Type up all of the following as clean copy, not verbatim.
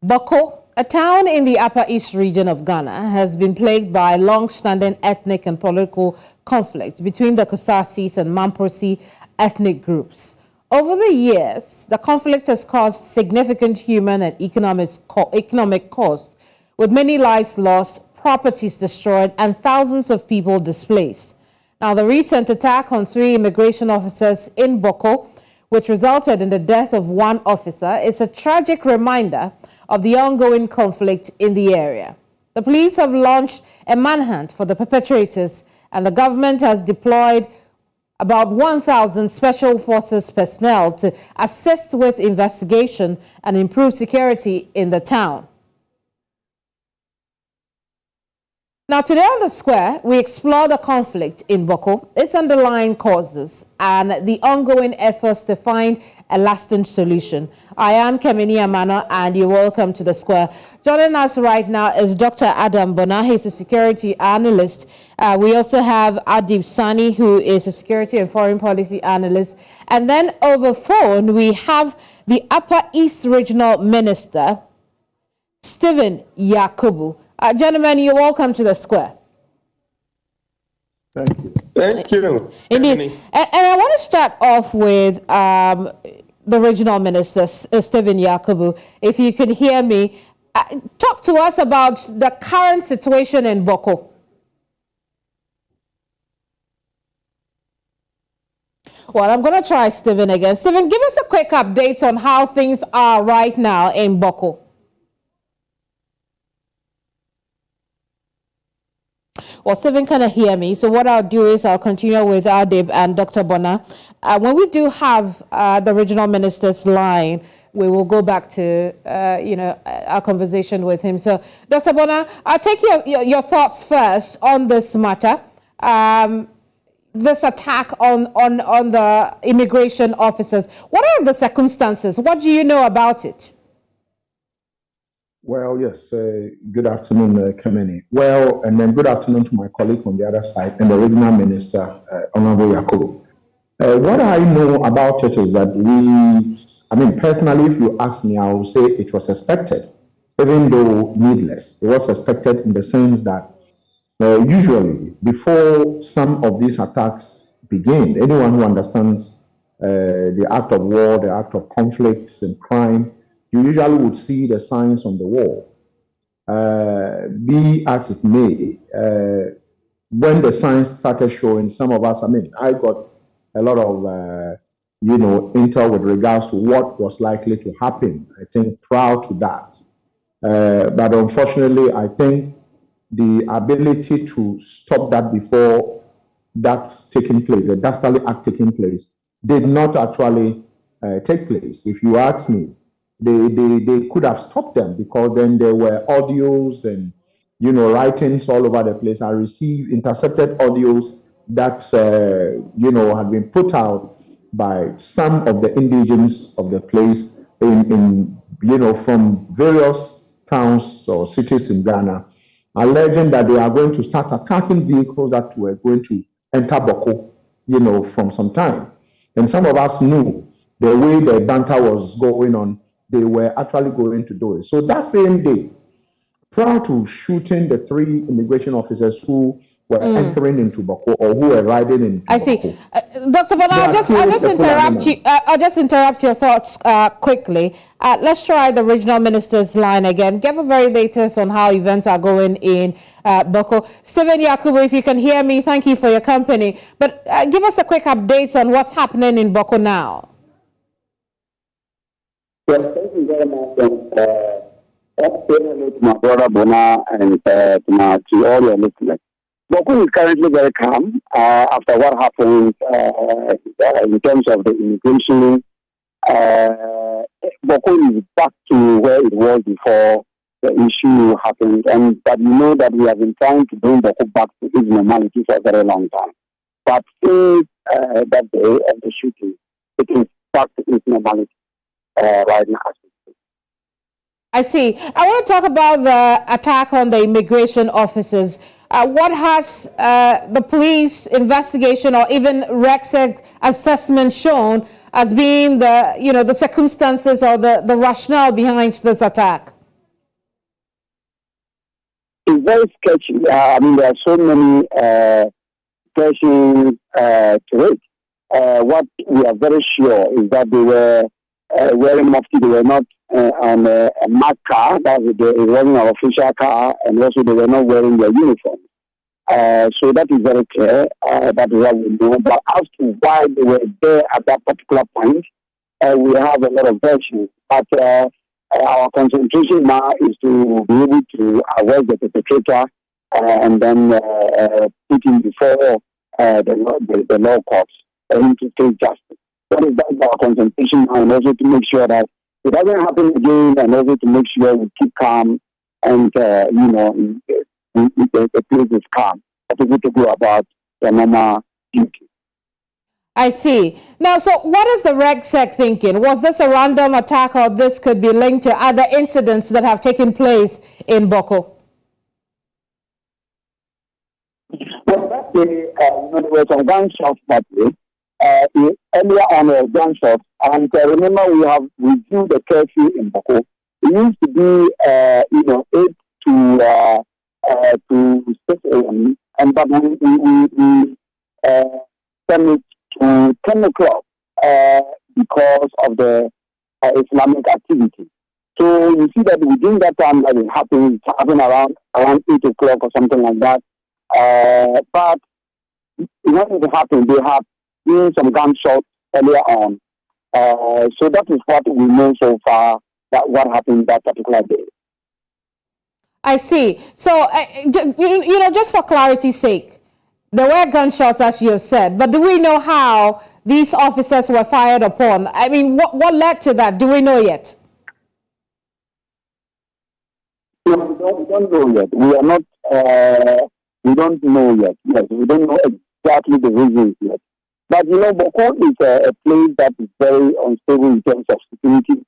Bawku, a town in the Upper East region of Ghana, has been plagued by long-standing ethnic and political conflict between the Kusasis and Mamprosi ethnic groups. Over the years, the conflict has caused significant human and economic costs, with many lives lost, properties destroyed, and thousands of people displaced. Now, the recent attack on 3 immigration officers in Bawku, which resulted in the death of 1 officer, is a tragic reminder of the ongoing conflict in the area. The police have launched a manhunt for the perpetrators, and the government has deployed about 1,000 special forces personnel to assist with investigation and improve security in the town. Now, today on The Square, we explore the conflict in Bawku, its underlying causes, and the ongoing efforts to find a lasting solution. I am Keminni Amanor, and you're welcome to The Square. Joining us right now is Dr. Bonaa. He's a security analyst. We also have Adib Sani, who is a security and foreign policy analyst. And then over phone, we have the Upper East Regional Minister, Stephen Yakubu. Gentlemen, you're welcome to The Square. Thank you. Thank you. Indeed. And I want to start off with the Regional Minister, Stephen Yakubu. If you can hear me, talk to us about the current situation in Bawku. Well, I'm going to try Stephen again. Stephen, give us a quick update on how things are right now in Bawku. Well, Stephen cannot hear me, so what I'll do is I'll continue with Adib and Dr. Bonaa. When we do have the regional minister's line, we will go back to our conversation with him. So, Dr. Bonaa, I'll take your thoughts first on this matter. This attack on the immigration officers. What are the circumstances? What do you know about it? Well, yes. Good afternoon, Keminni. Well, and then good afternoon to my colleague on the other side and the regional minister, Honorable Yakubu. What I know about it is that personally, if you ask me, I will say it was expected, even though needless. It was expected in the sense that usually before some of these attacks begin, anyone who understands the act of war, the act of conflict and crime, you usually would see the signs on the wall. Be as it may, when the signs started showing, some of us, I got a lot of, intel with regards to what was likely to happen, I think, prior to that. But unfortunately, I think the ability to stop that before that taking place, the dastardly act taking place, did not actually take place. If you ask me, they could have stopped them, because then there were audios and writings all over the place. I received intercepted audios that had been put out by some of the indigents of the place in from various towns or cities in Ghana, alleging that they are going to start attacking vehicles that were going to enter Bawku, from some time. And some of us knew the way the banter was going on, they were actually going to do it. So that same day, prior to shooting the 3 immigration officers who were entering into Bawku or who were riding in. I see. Dr. Bonaa, I'll just interrupt your thoughts quickly. Let's try the regional minister's line again. Give a very latest on how events are going in Bawku. Stephen Yakubu, if you can hear me, thank you for your company. But give us a quick update on what's happening in Bawku now. Well, thank you very much. To my brother Bonaa and to all your listeners. Bawku is currently very calm after what happened in terms of the immigration. Bawku is back to where it was before the issue happened, but you know that we have been trying to bring Bawku back to its normality for a very long time. But since that day of the shooting, it is back to its normality right now. I see. I want to talk about the attack on the immigration officers. What has the police investigation or even REXEC assessment shown as being the circumstances or the rationale behind this attack? it's very sketchy. I mean, there are so many versions to it. What we are very sure is that they were wearing mufti. They were not on a marked car. That was it wasn't an official car, and also they were not wearing their uniform. So that is very clear. That is what we know. But as to why they were there at that particular point, we have a lot of versions. But our concentration now is to be able to arrest the perpetrator and then put him before the law courts for him to take justice. That's our concentration now, and also to make sure that it doesn't happen again, and also to make sure we keep calm and, the place is calm for people to go about their normal duty. I see. Now, so what is the RegSec thinking? Was this a random attack, or this could be linked to other incidents that have taken place in Bawku? Well, that day, there were some gunshots that day. Earlier on, gunshots, and remember we have reviewed the curfew in Bawku. It used to be, 8 to 6 a.m. and but we sent it to 10 o'clock because of the Islamic activity. So you see that within that time that it happened around 8 o'clock or something like that. But when it happened, they had seen some gunshots earlier on. So that is what we know so far, that what happened that particular day. I see. So, just for clarity's sake, there were gunshots, as you have said, but do we know how these officers were fired upon? I mean, what led to that? Do we know yet? No, we don't know yet. We are not, we don't know yet. Yes, we don't know exactly the reasons yet. But, Bawku is a place that is very unstable in terms of security.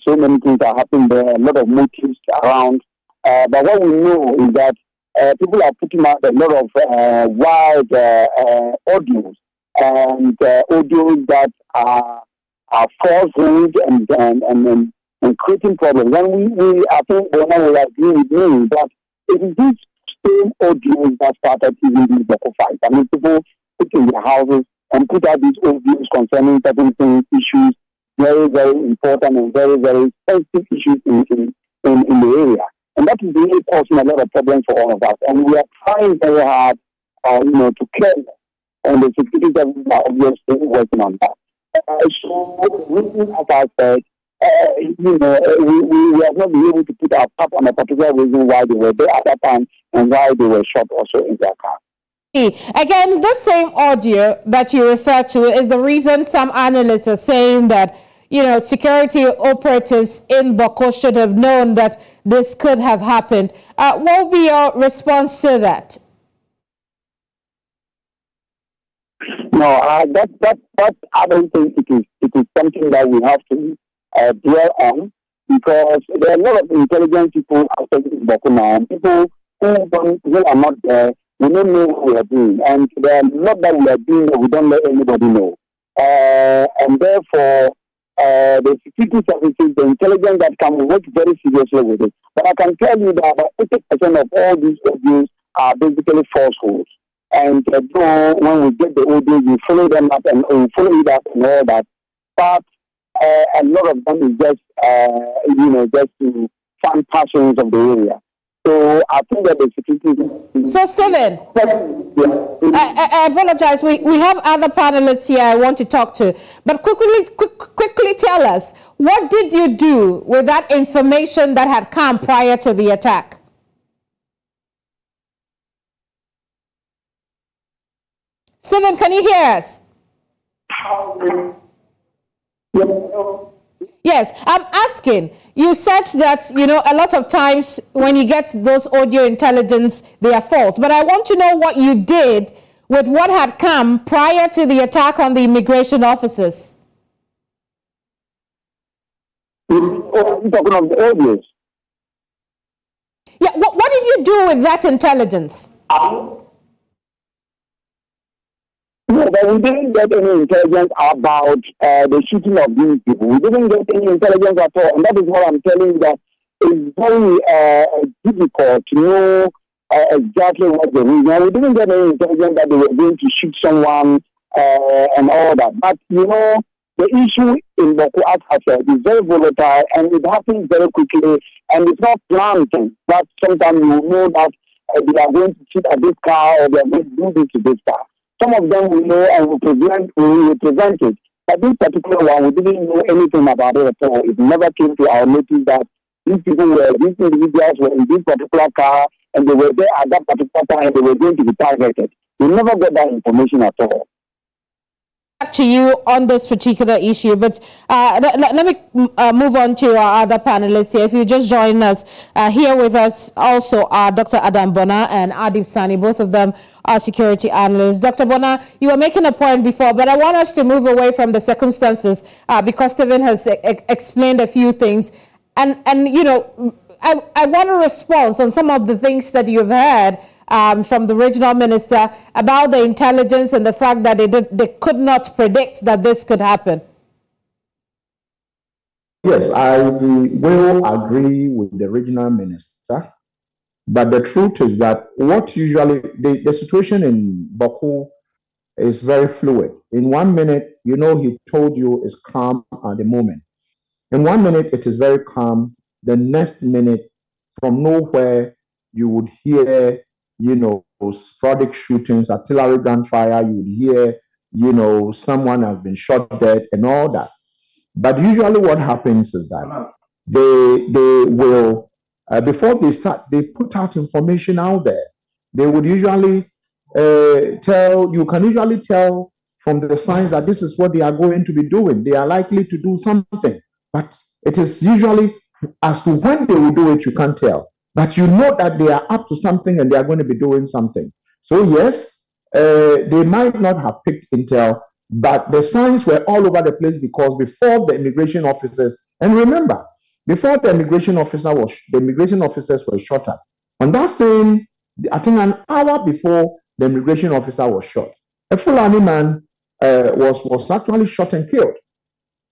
So many things are happening there, a lot of motives around. But what we know is that people are putting out a lot of wild audios and audios that are falsehood and creating problems. And I think Bonaa will agree with me that it is these same audios that started even these Bawku fights. I mean, people sit in their houses and put out these audios concerning certain things, issues, very, very important and very, very sensitive issues in the area. And that is really causing a lot of problems for all of us. And we are trying very hard, to clear them. And the security services are obviously working on that. So, as I said, we have not been able to put our cap on a particular reason why they were there at that time and why they were shot also in their car. Again, this same audio that you refer to is the reason some analysts are saying that, security operatives in Bawku should have known that this could have happened. What will be your response to that? No, that I don't think it is something that we have to dwell on, because there are a lot of intelligent people outside in Bawku now, and people who are not there. We don't know what we are doing, and there are a lot that we are doing that we don't let anybody know. And therefore, the security services, the intelligence that can work very seriously with it. But I can tell you that about 80% of all these audios are basically falsehoods. And when we get the audios, we follow them up and we follow it up and all that. But a lot of them is just, just to find passions of the area. So I think that the security. So, Stephen, I apologize. We have other panelists here I want to talk to, but quickly tell us, what did you do with that information that had come prior to the attack? Stephen, can you hear us? Yes, I'm asking. You said that, a lot of times when you get those audio intelligence, they are false. But I want to know what you did with what had come prior to the attack on the immigration officers. You're talking of the audios? Yeah, what did you do with that intelligence? No, but we didn't get any intelligence about the shooting of these people. We didn't get any intelligence at all. And that is what I'm telling you, that it's very difficult to know exactly what the reason. We didn't get any intelligence that they were going to shoot someone and all that. But, the issue in Bawku, as I said, is very volatile and it happens very quickly and it's not planned. But sometimes you know that they are going to shoot at this car or they are going to do this to this car. Some of them we know and we present it. But this particular one, we didn't know anything about it at all. It never came to our notice that these individuals were in this particular car and they were there at that particular time and they were going to be targeted. We never got that information at all. Back to you on this particular issue, but let me move on to our other panelists here. If you just join us, here with us also are Dr. Bonaa and Adib Sani, both of them are security analysts. Dr. Bonaa, you were making a point before, but I want us to move away from the circumstances because Stephen has explained a few things. And I want a response on some of the things that you've heard from the regional minister about the intelligence and the fact that they could not predict that this could happen. Yes, I will agree with the regional minister, but the truth is that what usually the situation in Bawku is very fluid. In 1 minute, he told you it's calm at the moment. In 1 minute, it is very calm. The next minute, from nowhere, you would hear sporadic shootings, artillery gunfire, you would hear, someone has been shot dead and all that. But usually what happens is that they will, before they start, they put out information out there. They would usually you can usually tell from the signs that this is what they are going to be doing. They are likely to do something. But it is usually, as to when they will do it, you can't tell. But you know that they are up to something and they are going to be doing something. So yes, they might not have picked intel, but the signs were all over the place because before the immigration officers, and remember, before the immigration officers were shot at, on that same, I think an hour before the immigration officer was shot, a Fulani man was actually shot and killed.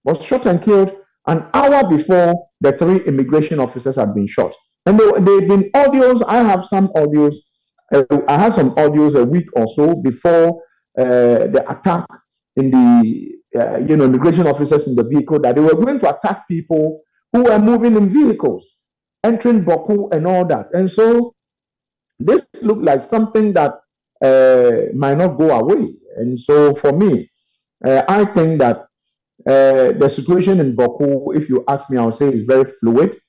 Was shot and killed an hour before the 3 immigration officers had been shot. And they've been audios. I have some audios. I had some audios a week or so before the attack in the immigration officers in the vehicle, that they were going to attack people who were moving in vehicles, entering Bawku and all that. And so this looked like something that might not go away. And so for me, I think that the situation in Bawku, if you ask me, I would say is very fluid.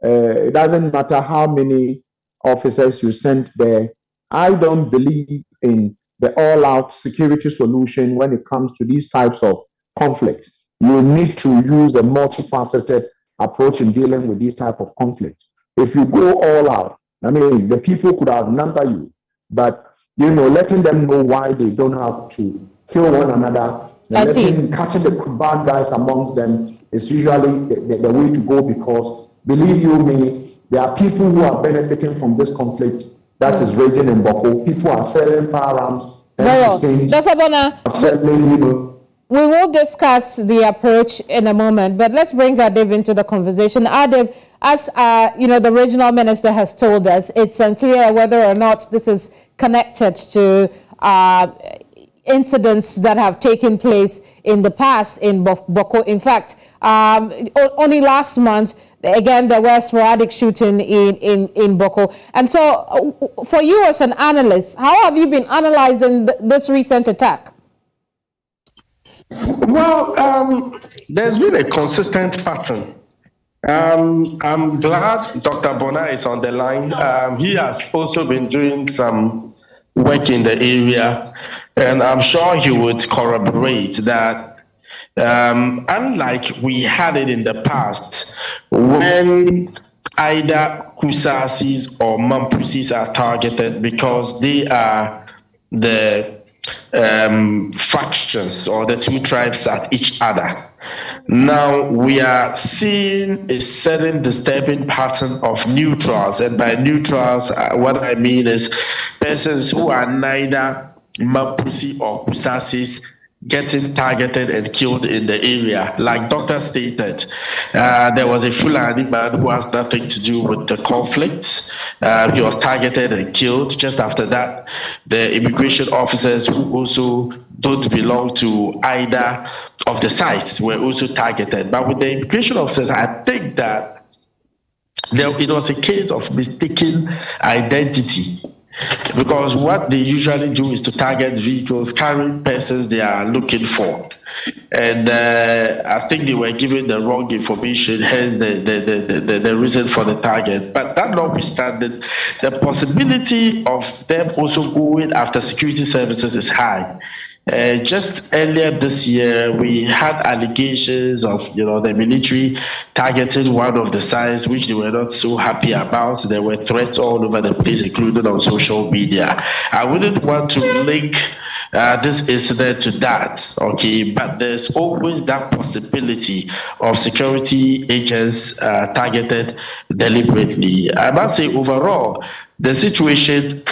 It doesn't matter how many officers you send there. I don't believe in the all-out security solution when it comes to these types of conflicts. You need to use a multifaceted approach in dealing with these type of conflicts. If you go all out, I mean, the people could outnumber you, but letting them know why they don't have to kill one another, catching the bad guys amongst them is usually the way to go, because believe you me, there are people who are benefiting from this conflict that is raging in Bawku. People are selling firearms. Dr. Bonaa, we will discuss the approach in a moment, but let's bring Adib into the conversation. Adib, as the regional minister has told us, it's unclear whether or not this is connected to incidents that have taken place in the past in Bawku. In fact, only last month, again, there were sporadic shooting in Bawku. And so for you as an analyst, how have you been analyzing this recent attack? Well, there's been a consistent pattern. I'm glad Dr. Bonaa is on the line. He has also been doing some work in the area, and I'm sure he would corroborate that unlike we had it in the past, when either Kusasis or Mampusis are targeted because they are the factions or the two tribes at each other. Now we are seeing a certain disturbing pattern of neutrals, and by neutrals, what I mean is persons who are neither Mampusi or Kusasis, getting targeted and killed in the area. Like Doctor stated, there was a Fulani man who has nothing to do with the conflict. He was targeted and killed. Just after that, the immigration officers who also don't belong to either of the sites were also targeted. But with the immigration officers, I think that it was a case of mistaken identity, because what they usually do is to target vehicles carrying persons they are looking for, and I think they were given the wrong information, hence the reason for the target. But that notwithstanding, the possibility of them also going after security services is high. Just earlier this year, we had allegations of the military targeting one of the sites, which they were not so happy about. There were threats all over the place, including on social media. I wouldn't want to link this incident to that, okay? But there's always that possibility of security agents targeted deliberately. I must say, overall, the situation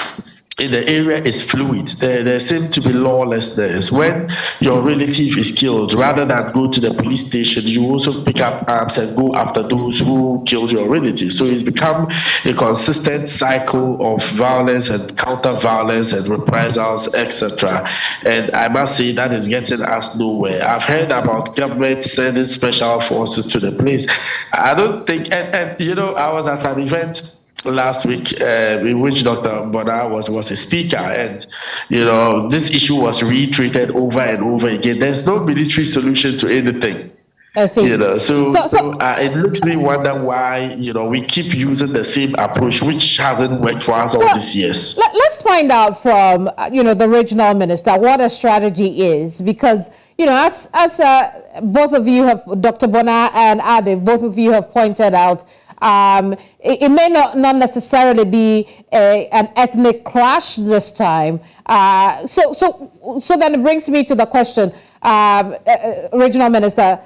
in the area is fluid. There seems to be lawlessness. When your relative is killed, rather than go to the police station, you also pick up arms and go after those who killed your relative. So it's become a consistent cycle of violence and counter-violence and reprisals, etc. And I must say that is getting us nowhere. I've heard about government sending special forces to the place. I don't think, and I was at an event last week in which Dr. Bonaa was a speaker, and this issue was reiterated over and over again. There's no military solution to anything. I see. So it makes me wonder why we keep using the same approach, which hasn't worked for us all these years. Let's find out from the regional minister what a strategy is, because as both of you have, Dr. Bonaa and Adib, both of you have pointed out, it may not necessarily be an ethnic clash this time. So then it brings me to the question, Regional Minister,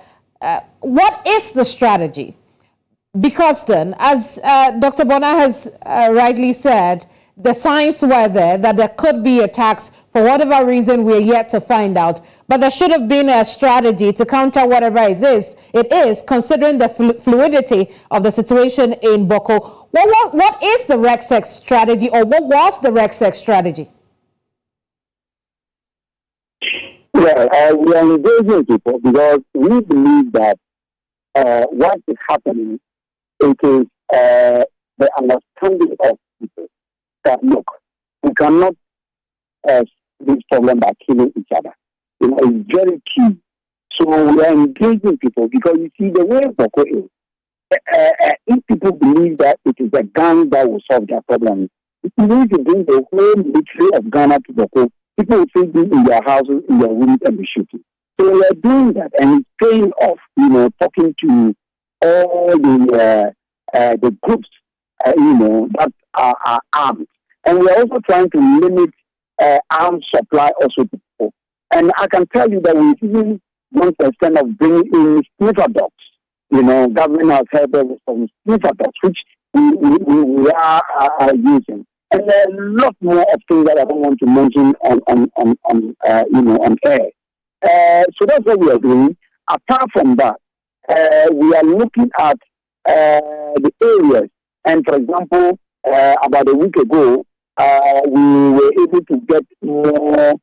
what is the strategy? Because then, as Dr. Bonaa has rightly said, the signs were there that there could be attacks. For whatever reason, we're yet to find out. But there should have been a strategy to counter whatever it is, considering the fluidity of the situation in Bawku. What is the RECSEC strategy, or what was the RECSEC strategy? Well, we are engaging people because we believe that what is happening, it is the understanding of people that, look, we cannot this problem by killing each other. It's very key. So we are engaging people because you see the way Bawku is. If people believe that it is a gun that will solve their problem, if you need to bring the whole military of Ghana to Bawku, people will still be in their houses, in their rooms, and be shooting. So we are doing that, and it's paying off. Talking to all the groups, that are armed, and we are also trying to limit arms supply also to people. And I can tell you that we even want to extent of bringing in sniffer dogs. Government has helped us with some sniffer dogs, which we are using. And there are a lot more of things that I don't want to mention on air. So that's what we are doing. Apart from that, we are looking at the areas. And for example, about a week ago, we were able to get more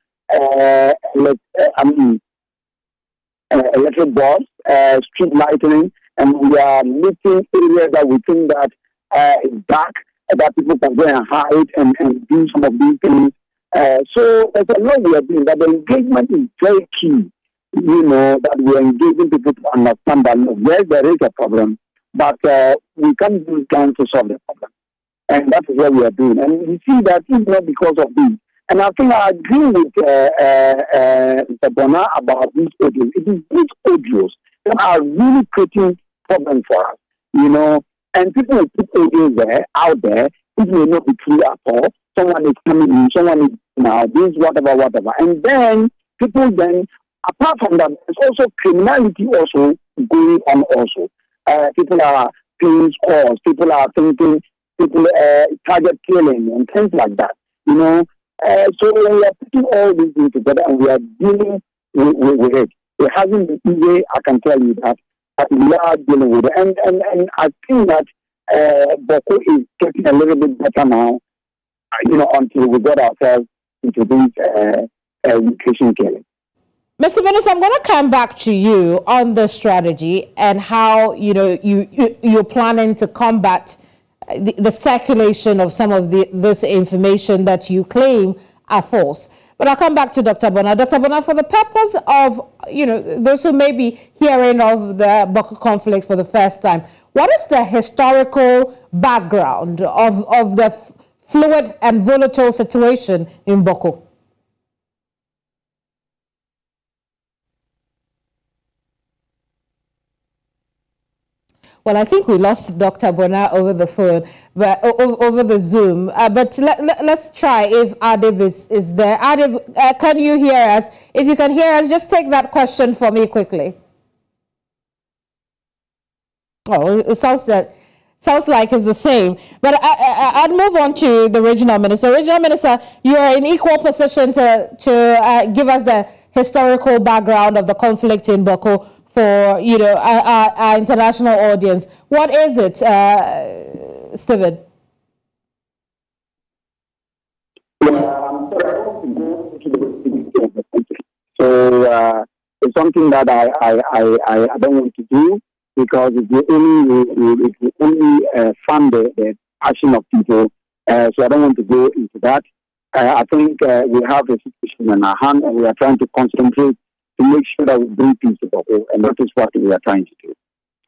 electric bulbs, street lighting, and we are looking areas that we think that is dark, that people can go and hide and do some of these things. So there's a lot we are doing, but the engagement is very key. That we are engaging people to understand that, yes, there is a problem, but we can't use guns to solve the problem. And that is what we are doing. And we see that it's not because of this. And I think I agree with Mr. Bonaa about these audios. It is these audios that are really creating problems for us, And people will put audios out there. It may not be true at all. Someone is coming in, someone is now this, whatever. And then people apart from that, there's also criminality also going on also. People are paying scores, people are thinking, people target killing and things like that, So we are putting all these things together and we are dealing with it. It hasn't been easy, I can tell you that, but we are dealing with it. And I think that Bawku is getting a little bit better now, until we got ourselves into this education killing. Mr. Minister, I'm going to come back to you on the strategy and how you're planning to combat the circulation of some of this information that you claim are false. But I'll come back to Dr. Bonaa. Dr. Bonaa, for the purpose of those who may be hearing of the Bawku conflict for the first time, what is the historical background of the fluid and volatile situation in Bawku? Well, I think we lost Dr. Bonaa over the phone, but over the Zoom. But let's try if Adib is there. Adib, can you hear us? If you can hear us, just take that question for me quickly. Oh, it sounds like it's the same. But I'd move on to the regional minister. Regional minister, you are in equal position to give us the historical background of the conflict in Bawku for our international audience. What is it, Stephen? So it's something that I don't want to do, because it will only fund the action of people. So I don't want to go into that. I think we have a situation in our hand, and we are trying to concentrate to make sure that we bring peace to Bawku, and that is what we are trying to do.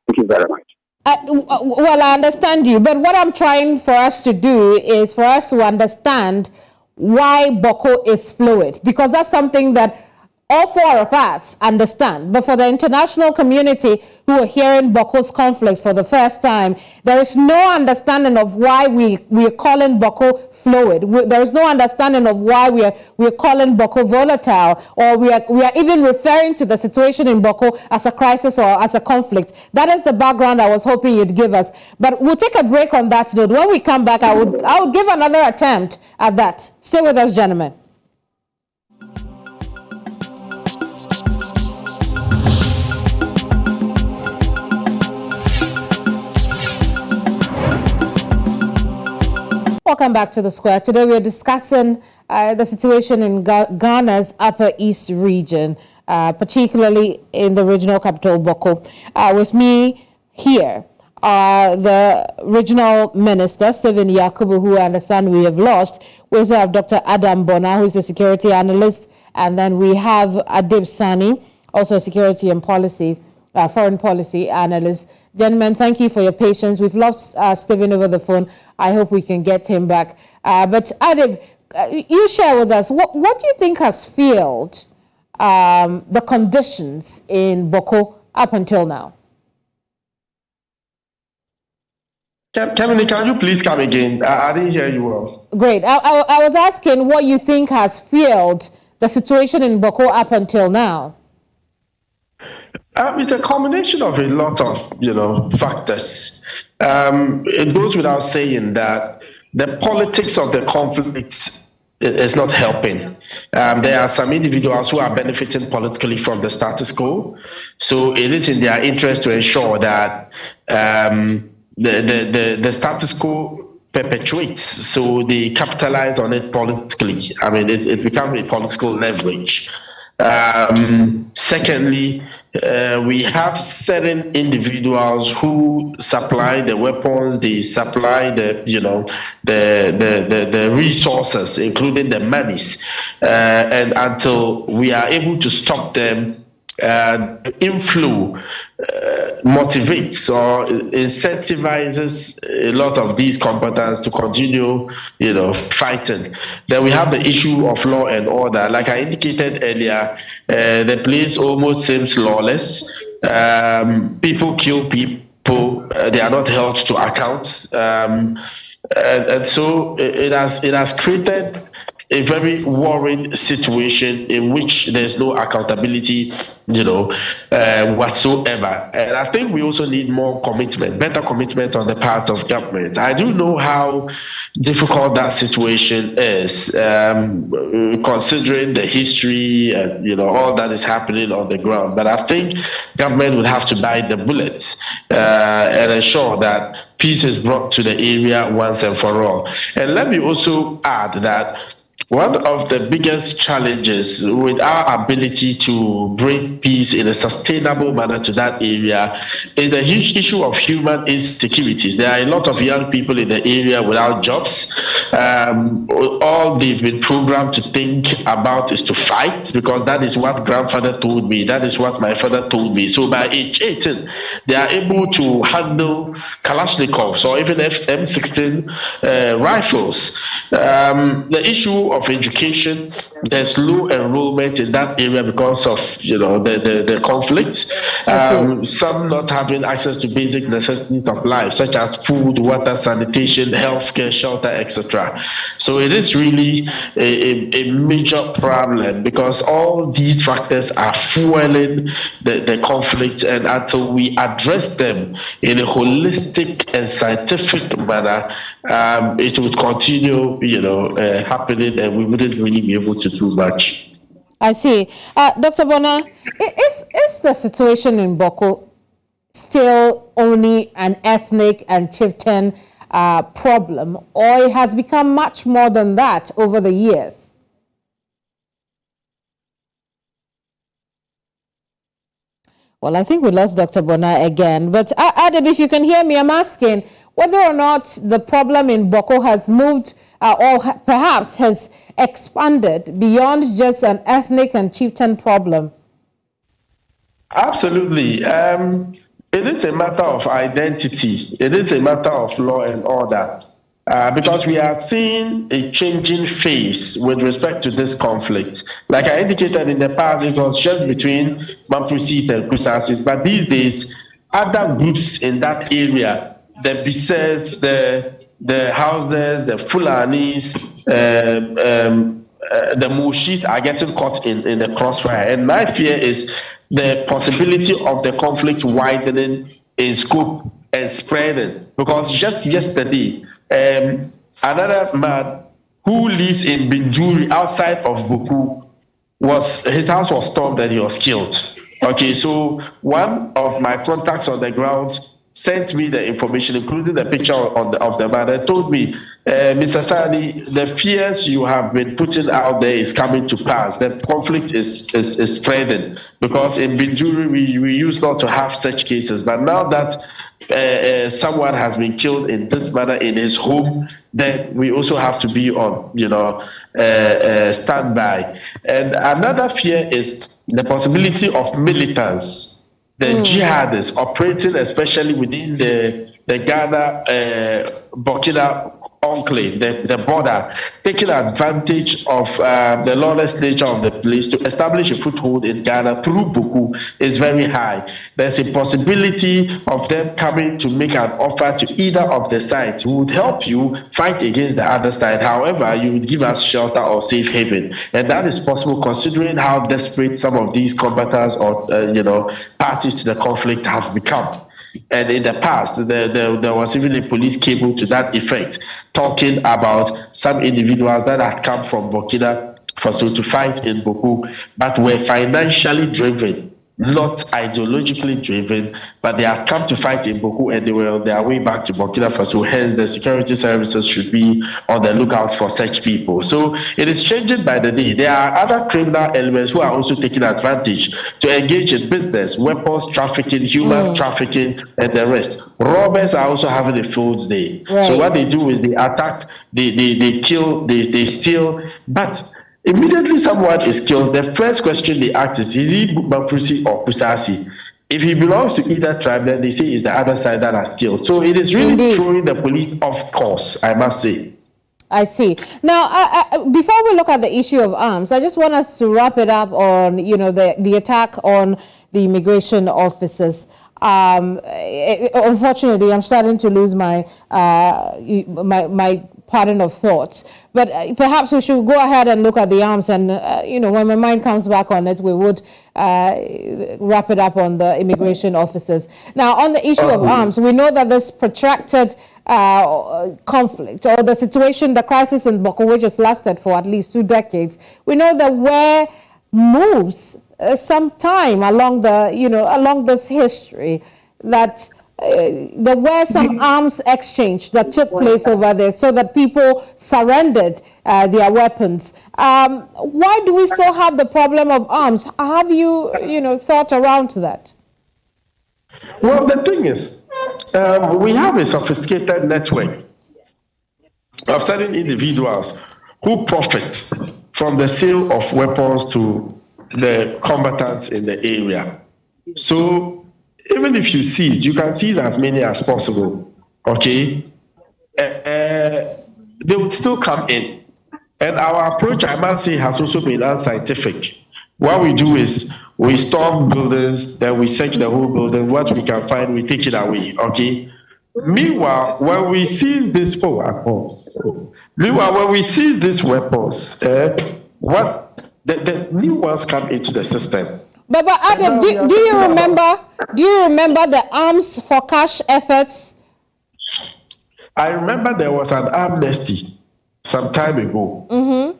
Thank you very much. Well, I understand you, but what I'm trying for us to do is for us to understand why Bawku is fluid, because that's something that all four of us understand. But for the international community who are hearing Bawku's conflict for the first time, there is no understanding of why we're calling Bawku fluid. There is no understanding of why we're calling Bawku volatile, or we are even referring to the situation in Bawku as a crisis or as a conflict. That is the background I was hoping you'd give us. But we'll take a break on that note. When we come back, I would give another attempt at that. Stay with us, gentlemen. Welcome back to The Square. Today we are discussing the situation in Ghana's Upper East region, particularly in the regional capital, Bawku. With me here are the regional minister, Stephen Yakubu, who I understand we have lost. We also have Dr. Bonaa, who is a security analyst, and then we have Adib Sani, also a security and foreign policy analyst. Gentlemen, thank you for your patience. We've lost Stephen over the phone. I hope we can get him back. But Adib, you share with us, what do you think has fueled the conditions in Bawku up until now? Keminni, can you please come again? I didn't hear you well. Great. I was asking what you think has fueled the situation in Bawku up until now. It's a combination of a lot of, factors. It goes without saying that the politics of the conflict is not helping. There are some individuals who are benefiting politically from the status quo. So it is in their interest to ensure that the status quo perpetuates. So they capitalize on it politically. I mean, it becomes a political leverage. Secondly, we have certain individuals who supply the weapons, they supply the resources, including the monies, and until we are able to stop them, inflow motivates or incentivizes a lot of these combatants to continue, fighting. Then we have the issue of law and order. Like I indicated earlier, the place almost seems lawless. People kill people; they are not held to account, and so it has created a very worrying situation in which there's no accountability, whatsoever. And I think we also need more commitment, better commitment on the part of government. I do know how difficult that situation is, considering the history and all that is happening on the ground. But I think government would have to bite the bullet and ensure that peace is brought to the area once and for all. And let me also add that one of the biggest challenges with our ability to bring peace in a sustainable manner to that area is the huge issue of human insecurities. There are a lot of young people in the area without jobs. All they've been programmed to think about is to fight, because that is what grandfather told me. That is what my father told me. So by age 18, they are able to handle Kalashnikovs or even M16 rifles. The issue of education, there's low enrollment in that area because of the conflicts. Some not having access to basic necessities of life, such as food, water, sanitation, healthcare, shelter, etc. So it is really a major problem, because all these factors are fueling the conflict, and until we address them in a holistic and scientific manner, it would continue happening, and we wouldn't really be able to do much. I see. Dr. Bonaa, is the situation in Bawku still only an ethnic and chieftain problem, or it has become much more than that over the years? Well, I think we lost Dr. Bonaa again. But Adib, if you can hear me, I'm asking whether or not the problem in Bawku has moved or perhaps has expanded beyond just an ethnic and chieftain problem. Absolutely. It is a matter of identity. It is a matter of law and order. Because we are seeing a changing phase with respect to this conflict. Like I indicated in the past, it was just between Mampusis and Kusasis, but these days, other groups in that area, the Bises, the Houses, the Fulanis, the Mushis are getting caught in the crossfire. And my fear is the possibility of the conflict widening in scope and spreading. Because just yesterday, another man who lives in Binjuri outside of Bawku, his house was stormed and he was killed. Okay, so one of my contacts on the ground sent me the information, including the picture of the man, and told me, Mr. Sani, the fears you have been putting out there is coming to pass. The conflict is spreading, because in Binjuri we used not to have such cases, but now that someone has been killed in this manner in his home, then we also have to be on standby. And another fear is the possibility of militants, the jihadists operating especially within the Ghana Burkina enclave, the border, taking advantage of the lawless nature of the place to establish a foothold in Ghana through Bawku is very high. There's a possibility of them coming to make an offer to either of the sides who would help you fight against the other side. However, you would give us shelter or safe haven. And that is possible considering how desperate some of these combatants or parties to the conflict have become. And in the past, there was even a police cable to that effect, talking about some individuals that had come from Burkina Faso to fight in Bawku, but were financially driven, not ideologically driven, but they had come to fight in Bawku and they were on their way back to Burkina Faso. Hence, the security services should be on the lookout for such people. So it is changing by the day. There are other criminal elements who are also taking advantage to engage in business, weapons trafficking, human trafficking, and the rest. Robbers are also having a field day. Right. So what they do is they attack, they kill, they steal, but immediately someone is killed, the first question they ask is he Mampusi or Kusasi? If he belongs to either tribe, then they say it's the other side that has killed. So it is really throwing the police off course, I must say. I see. Now, before we look at the issue of arms, I just want us to wrap it up on, the attack on the immigration officers. Unfortunately, I'm starting to lose my pattern of thoughts. But perhaps we should go ahead and look at the arms, and when my mind comes back on it, we would wrap it up on the immigration officers. Now, on the issue of arms, we know that this protracted conflict, or the situation, the crisis in Bawku, which has lasted for at least 2 decades, we know that where moves some time along along this history, that there were some arms exchange that took place over there, so that people surrendered their weapons. Why do we still have the problem of arms? Have you thought around that? Well, the thing is, we have a sophisticated network of certain individuals who profit from the sale of weapons to the combatants in the area. So even if you seize, you can seize as many as possible, okay? They would still come in. And our approach, I must say, has also been unscientific. What we do is we storm buildings, then we search the whole building. What we can find, we take it away, okay? Meanwhile, when we seize these weapons, the new ones come into the system. But Adib, do you remember the arms for cash efforts? I remember there was an amnesty some time ago. Mm-hmm.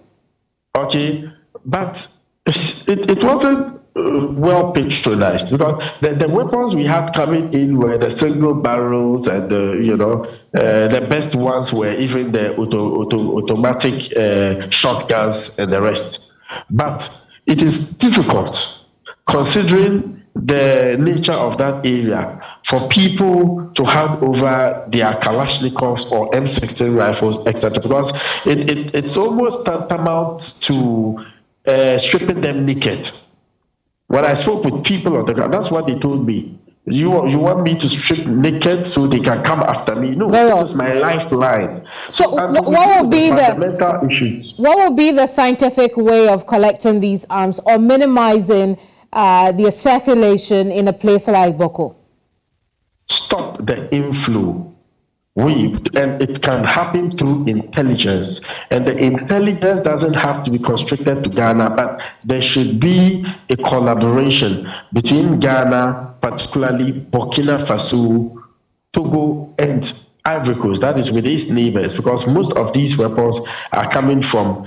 Okay, but it wasn't well patronized, because the weapons we had coming in were the single barrels, and the best ones were even the automatic shotguns and the rest. But it is difficult, considering the nature of that area, for people to hand over their Kalashnikovs or M16 rifles, etc., because it's almost tantamount to stripping them naked. When I spoke with people on the ground, that's what they told me. You want me to strip naked so they can come after me? No, this is my lifeline. So what will be the fundamental issues? What will be the scientific way of collecting these arms or minimizing their circulation in a place like Bawku? Stop the inflow. And it can happen through intelligence. And the intelligence doesn't have to be constricted to Ghana, but there should be a collaboration between Ghana, particularly Burkina Faso, Togo, and Ivory Coast. That is with its neighbors, because most of these weapons are coming from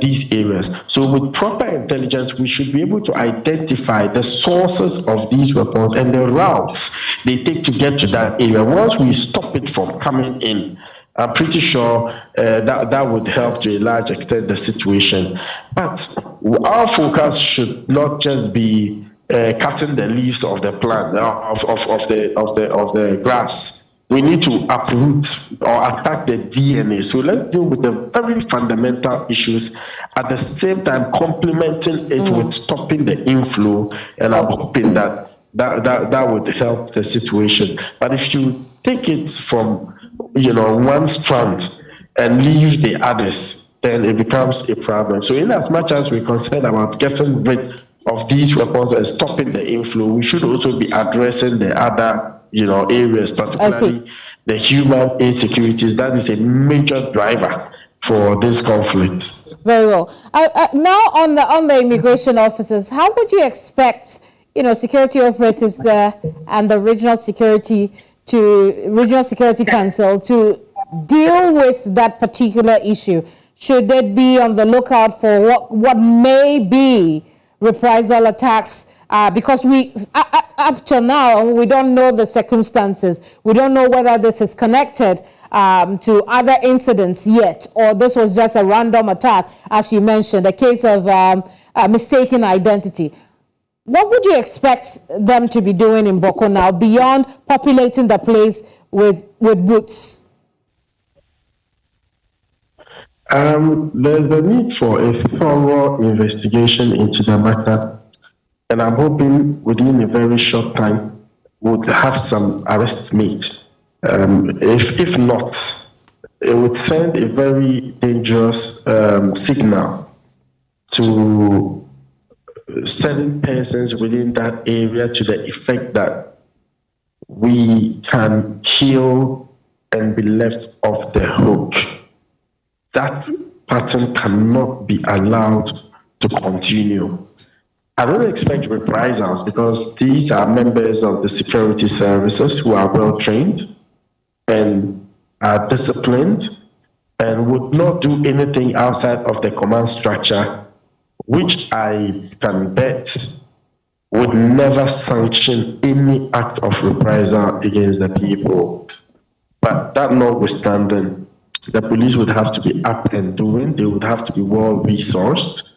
these areas. So with proper intelligence, we should be able to identify the sources of these weapons and the routes they take to get to that area. Once we stop it from coming in, I'm pretty sure that would help to a large extent the situation. But our focus should not just be cutting the leaves of the plant, of the grass. We need to uproot or attack the DNA. So let's deal with the very fundamental issues, at the same time complementing it with stopping the inflow. And I'm hoping that would help the situation. But if you take it from one strand and leave the others, then it becomes a problem. So in as much as we're concerned about getting rid of these weapons and stopping the inflow, we should also be addressing the other areas, particularly the human insecurities. That is a major driver for this conflict. Very well. Now on the immigration officers, how would you expect security operatives there and the regional security council to deal with that particular issue? Should they be on the lookout for what may be reprisal attacks? Because up till now, we don't know the circumstances. We don't know whether this is connected to other incidents yet, or this was just a random attack, as you mentioned, a case of mistaken identity. What would you expect them to be doing in Bawku now, beyond populating the place with boots? There's the need for a thorough investigation into the matter. And I'm hoping within a very short time we'll have some arrests made. If not, it would send a very dangerous signal to certain persons within that area, to the effect that we can kill and be left off the hook. that pattern cannot be allowed to continue. I don't expect reprisals because these are members of the security services who are well trained and are disciplined and would not do anything outside of the command structure, which I can bet would never sanction any act of reprisal against the people. But that notwithstanding, the police would have to be up and doing, they would have to be well resourced.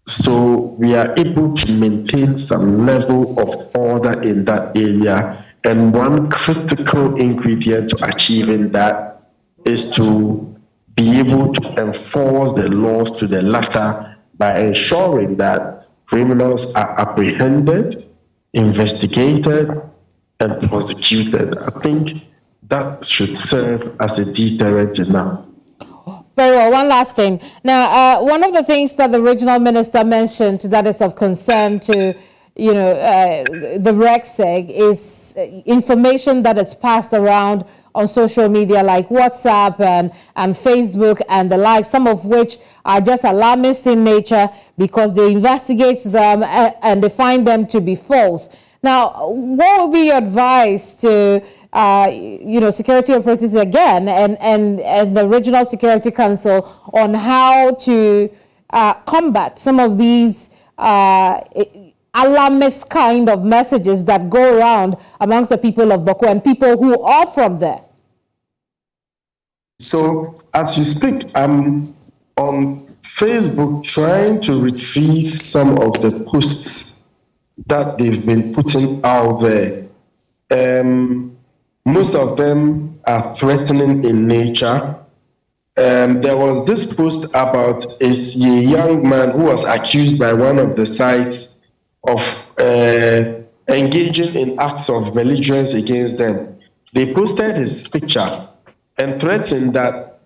So we are able to maintain some level of order in that area. And one critical ingredient to achieving that is to be able to enforce the laws to the letter by ensuring that criminals are apprehended, investigated, and prosecuted. I think that should serve as a deterrent enough. Very well. One last thing. Now, one of the things that the regional minister mentioned that is of concern to, the RECSEG is information that is passed around on social media like WhatsApp and Facebook and the like, some of which are just alarmist in nature because they investigate them and they find them to be false. Now, what would be your advice to security operatives again and the Regional Security Council on how to combat some of these alarmist kind of messages that go around amongst the people of Bawku and people who are from there? So as you speak, I'm on Facebook trying to retrieve some of the posts that they've been putting out there. Most of them are threatening in nature. There was this post about a young man who was accused by one of the sites of engaging in acts of belligerence against them. They posted his picture and threatened that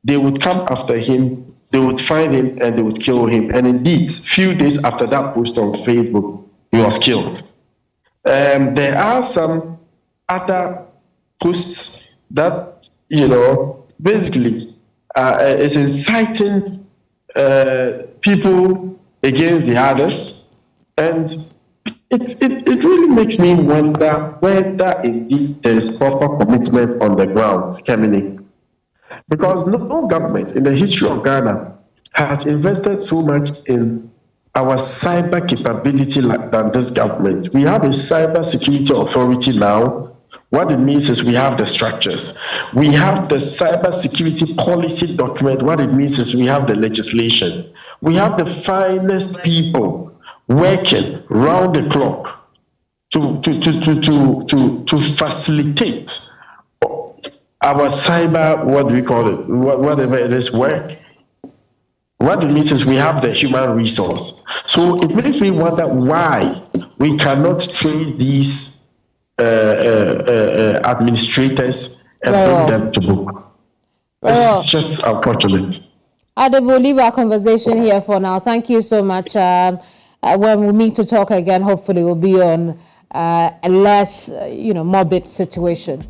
they would come after him, they would find him, and they would kill him. And indeed, few days after that post on Facebook, he was killed. There are some other posts that, basically is inciting people against the others. And it really makes me wonder whether indeed there is proper commitment on the ground, Keminni. Because no government in the history of Ghana has invested so much in our cyber capability than this government. We have a cyber security authority now. What it means is we have the structures. We have the cyber security policy document. What it means is we have the legislation. We have the finest people working round the clock to facilitate our cyber, what do we call it, whatever it is, work. What it means is we have the human resource. So it makes me wonder why we cannot trace these administrators and bring them to book. It's just unfortunate. Adib, we'll leave our conversation here for now. Thank you so much. When we meet to talk again, hopefully we'll be on a less, morbid situation.